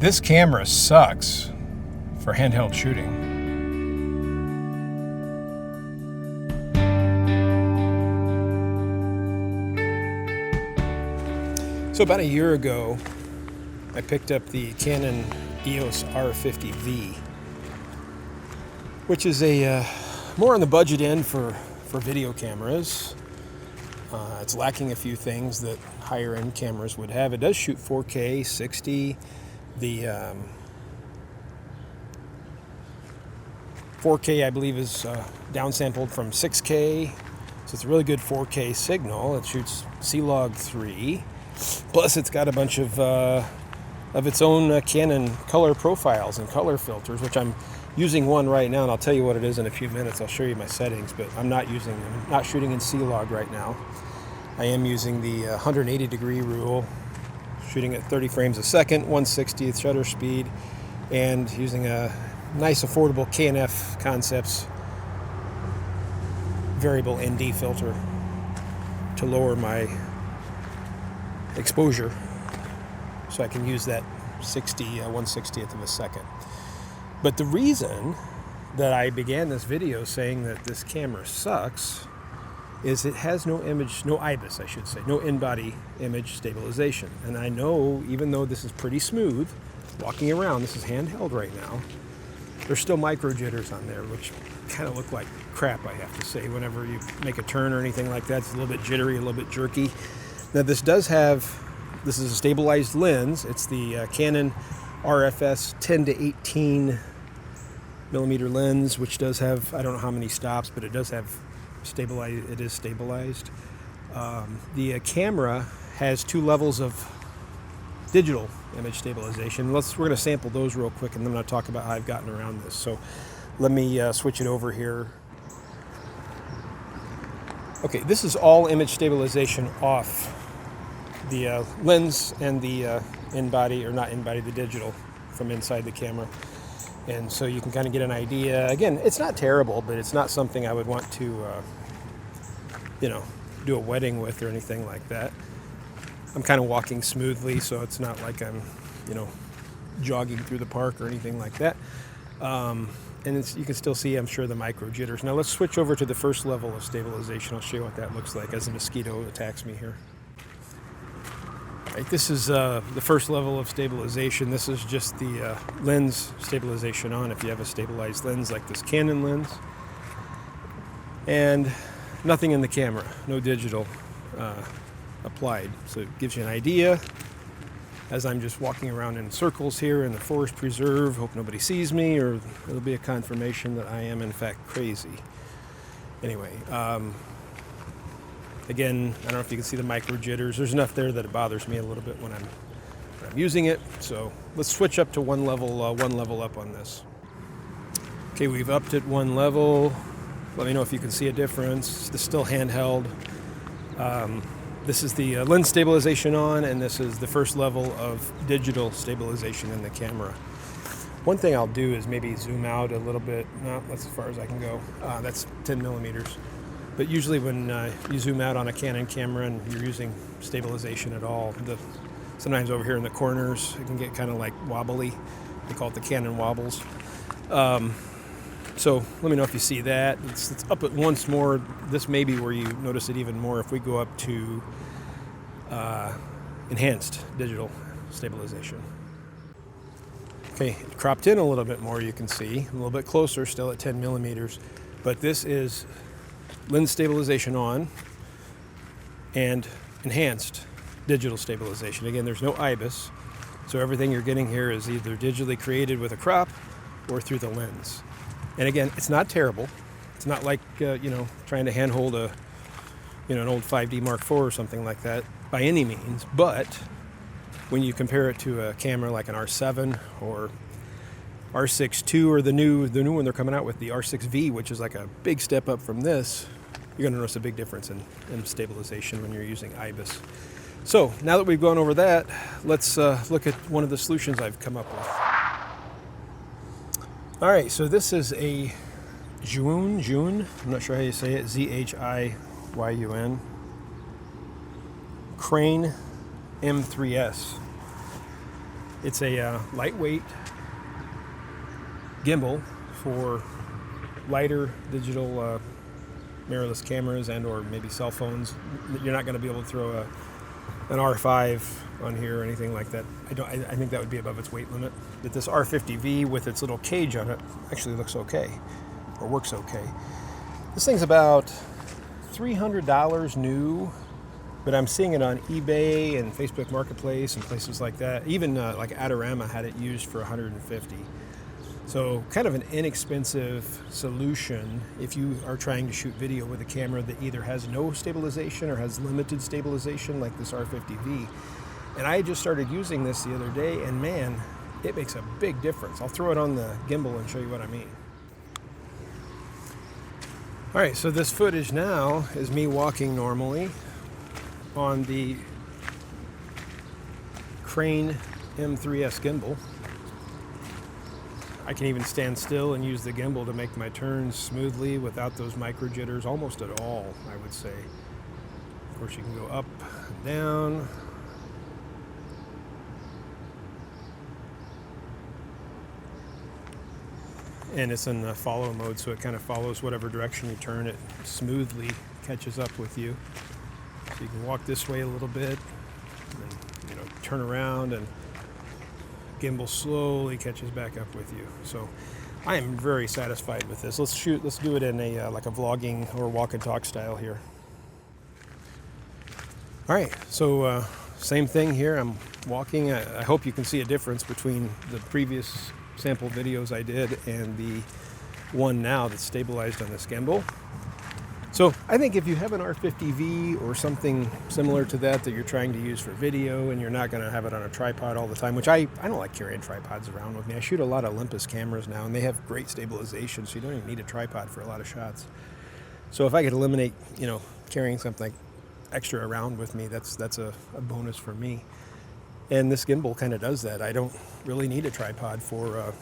This camera sucks for handheld shooting. So about a year ago, I picked up the Canon EOS R50V, which is a more on the budget end for video cameras. It's lacking a few things that higher end cameras would have. It does shoot 4K, 60. The 4K, I believe, is downsampled from 6K, so it's a really good 4K signal. It shoots C-Log 3, plus it's got a bunch of its own Canon color profiles and color filters, which I'm using one right now, and I'll tell you what it is in a few minutes. I'll show you my settings, but I'm not shooting in C-Log right now. I am using the 180 degree rule, shooting at 30 frames a second, 1/60th shutter speed, and using a nice affordable K&F Concepts variable ND filter to lower my exposure so I can use that 1/60th of a second. But the reason that I began this video saying that this camera sucks is it has no IBIS, I should say, no in-body image stabilization. And I know, even though this is pretty smooth, walking around, this is handheld right now, there's still micro jitters on there, which kind of look like crap, I have to say. Whenever you make a turn or anything like that, it's a little bit jittery, a little bit jerky. Now this is a stabilized lens. It's the Canon RFS 10 to 18 millimeter lens, which does have, I don't know how many stops, but it does have it is stabilized. The camera has 2 levels of digital image stabilization. We're going to sample those real quick, and then I'm going to talk about how I've gotten around this. So let me switch it over here. Okay, this is all image stabilization off the lens and the in-body, or not in-body, the digital from inside the camera. And so you can kind of get an idea. Again, it's not terrible, but it's not something I would want to, do a wedding with or anything like that. I'm kind of walking smoothly, so it's not like I'm, jogging through the park or anything like that. And you can still see, I'm sure, the micro jitters. Now let's switch over to the first level of stabilization. I'll show you what that looks like as a mosquito attacks me here. Right, this is the first level of stabilization. This is just the lens stabilization on, if you have a stabilized lens like this Canon lens. And nothing in the camera, no digital applied. So it gives you an idea as I'm just walking around in circles here in the forest preserve. Hope nobody sees me, or it'll be a confirmation that I am in fact crazy. Anyway, again, I don't know if you can see the micro jitters. There's enough there that it bothers me a little bit when I'm using it. So let's switch up to one level up on this. Okay, we've upped it one level. Let me know if you can see a difference. This is still handheld. This is the lens stabilization on, and this is the first level of digital stabilization in the camera. One thing I'll do is maybe zoom out a little bit. No, that's as far as I can go. That's 10 millimeters. But usually when you zoom out on a Canon camera and you're using stabilization at all, sometimes over here in the corners it can get kind of like wobbly. They call it the Canon wobbles. So let me know if you see that. It's up at once more. This may be where you notice it even more if we go up to enhanced digital stabilization. Okay, cropped in a little bit more, you can see. A little bit closer, still at 10 millimeters. But this is lens stabilization on and enhanced digital stabilization. Again, there's no IBIS, so everything you're getting here is either digitally created with a crop or through the lens. And again, it's not terrible. It's not like trying to handhold an old 5D Mark IV or something like that by any means. But when you compare it to a camera like an R7 or R6 II, or the new one they're coming out with, the R6v, which is like a big step up from this, you're going to notice a big difference in stabilization when you're using IBIS. So now that we've gone over that, let's look at one of the solutions I've come up with. All right, so this is a Zhiyun, I'm not sure how you say it, Zhiyun, Crane M3S. It's a lightweight gimbal for lighter digital mirrorless cameras and or maybe cell phones. You're not going to be able to throw an R5 on here or anything like that. I think that would be above its weight limit. But this R50V with its little cage on it actually looks okay, or works okay. This thing's about $300 new, but I'm seeing it on eBay and Facebook Marketplace and places like that. Even like Adorama had it used for $150. So kind of an inexpensive solution if you are trying to shoot video with a camera that either has no stabilization or has limited stabilization like this R50V. And I just started using this the other day, and man, it makes a big difference. I'll throw it on the gimbal and show you what I mean. All right, so this footage now is me walking normally on the Crane M3S gimbal. I can even stand still and use the gimbal to make my turns smoothly without those micro jitters almost at all, I would say. Of course, you can go up and down. And it's in the follow mode, so it kind of follows whatever direction you turn. It smoothly catches up with you. So you can walk this way a little bit, and then, turn around, and gimbal slowly catches back up with you. So I am very satisfied with this. Let's do it in a like a vlogging or walk and talk style here. All right, so same thing here. I'm walking. I hope you can see a difference between the previous sample videos I did and the one now that's stabilized on this gimbal. So I think if you have an R50V or something similar to that you're trying to use for video and you're not going to have it on a tripod all the time, which I don't like carrying tripods around with me. I shoot a lot of Olympus cameras now, and they have great stabilization, so you don't even need a tripod for a lot of shots. So if I could eliminate, carrying something extra around with me, that's a bonus for me. And this gimbal kind of does that. I don't really need a tripod for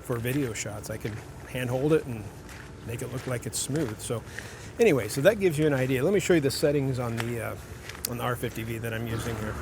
video shots. I can hand hold it and make it look like it's smooth. So anyway, so that gives you an idea. Let me show you the settings on the R50V that I'm using here.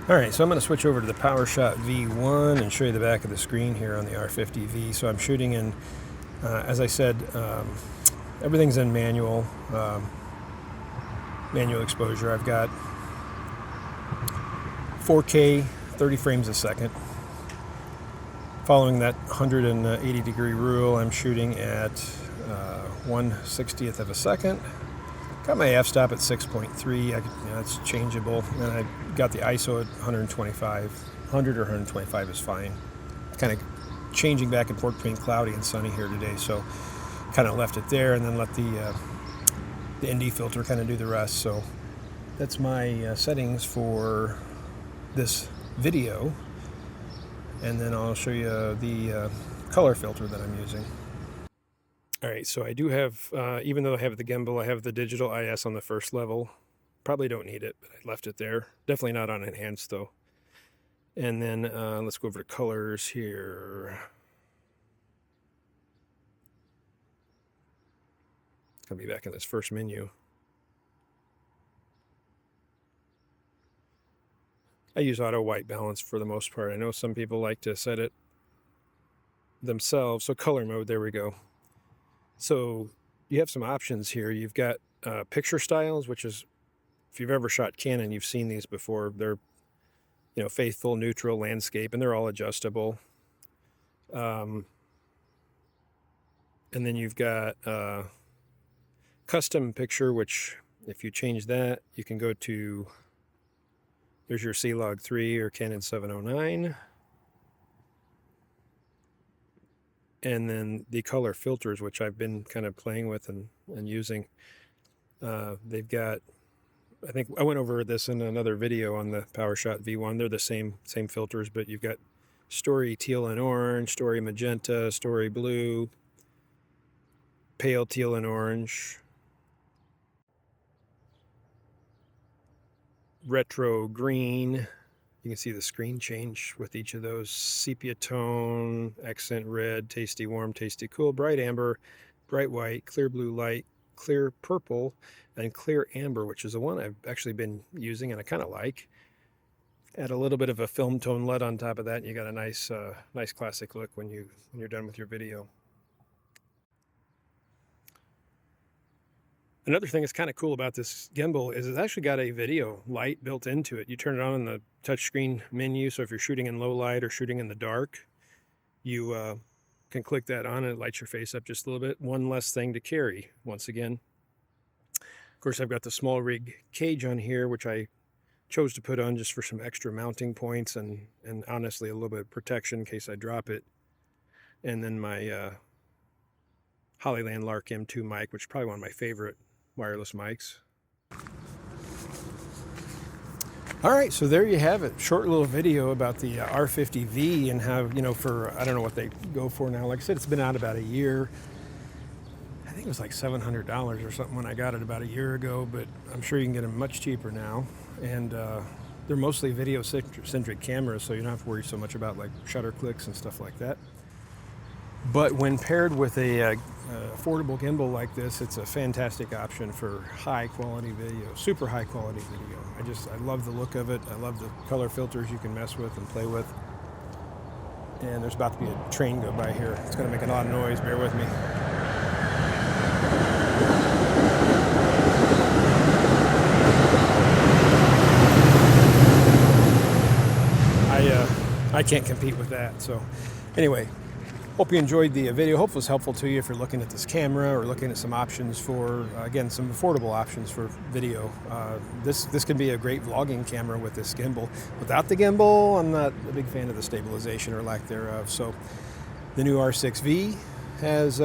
All right, so I'm going to switch over to the PowerShot V1 and show you the back of the screen here on the R50V. So I'm shooting in, as I said, everything's in manual exposure. I've got 4K, 30 frames a second. Following that 180 degree rule, I'm shooting at 1/60th of a second. Got my f-stop at 6.3. It's changeable. And I got the ISO at 125. 100 or 125 is fine. Kind of changing back and forth between cloudy and sunny here today, so kind of left it there and then let the ND filter kind of do the rest. So that's my settings for this video, and then I'll show you the color filter that I'm using. All right, so I do have, even though I have the gimbal, I have the digital IS on the first level. Probably don't need it, but I left it there. Definitely not on enhanced though. And then let's go over to colors here. It's gonna be back in this first menu. I use auto white balance for the most part. I know some people like to set it themselves. So color mode, there we go. So you have some options here. You've got picture styles, which is, if you've ever shot Canon, you've seen these before. They're, faithful, neutral, landscape, and they're all adjustable. And then you've got custom picture, which if you change that, you can go to, there's your C-Log 3 or Canon 709. And then the color filters, which I've been kind of playing with and using. They've got, I think I went over this in another video on the PowerShot V1. They're the same filters, but you've got Story Teal and Orange, Story Magenta, Story Blue, Pale Teal and Orange, Retro Green. You can see the screen change with each of those. Sepia Tone, Accent Red, Tasty Warm, Tasty Cool, Bright Amber, Bright White, Clear Blue Light, Clear Purple, and Clear Amber, which is the one I've actually been using and I kind of like. Add a little bit of a film tone LUT on top of that, and you got a nice, nice classic look when you're done with your video. Another thing that's kind of cool about this gimbal is it's actually got a video light built into it. You turn it on in the touchscreen menu, so if you're shooting in low light or shooting in the dark, you can click that on and it lights your face up just a little bit. One less thing to carry, once again. Of course, I've got the small rig cage on here, which I chose to put on just for some extra mounting points and honestly a little bit of protection in case I drop it. And then my Hollyland Lark M2 mic, which is probably one of my favorite wireless mics. All right, so there you have it. Short little video about the R50V and how, you know, for, I don't know what they go for now. Like I said, it's been out about a year. I think it was like $700 or something when I got it about a year ago, but I'm sure you can get them much cheaper now. And they're mostly video-centric cameras, so you don't have to worry so much about like shutter clicks and stuff like that. But when paired with a affordable gimbal like this, it's a fantastic option for high-quality video, super high-quality video. I love the look of it. I love the color filters you can mess with and play with. And there's about to be a train go by here. It's going to make a lot of noise. Bear with me. I can't compete with that. So anyway, hope you enjoyed the video. Hope it was helpful to you if you're looking at this camera or looking at some options for, again, some affordable options for video. This can be a great vlogging camera with this gimbal. Without the gimbal, I'm not a big fan of the stabilization or lack thereof. So the new R6v has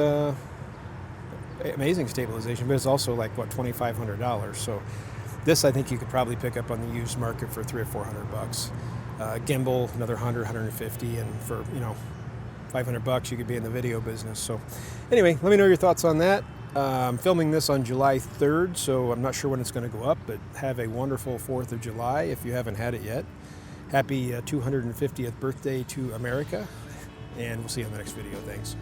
amazing stabilization, but it's also like, what, $2,500. So this I think you could probably pick up on the used market for $300 or $400. Gimbal, another 100, 150, and for, you know, $500 you could be in the video business. So anyway, let me know your thoughts on that. I'm filming this on July 3rd, so I'm not sure when it's going to go up, but have a wonderful 4th of July if you haven't had it yet. Happy 250th birthday to America, and we'll see you in the next video. Thanks.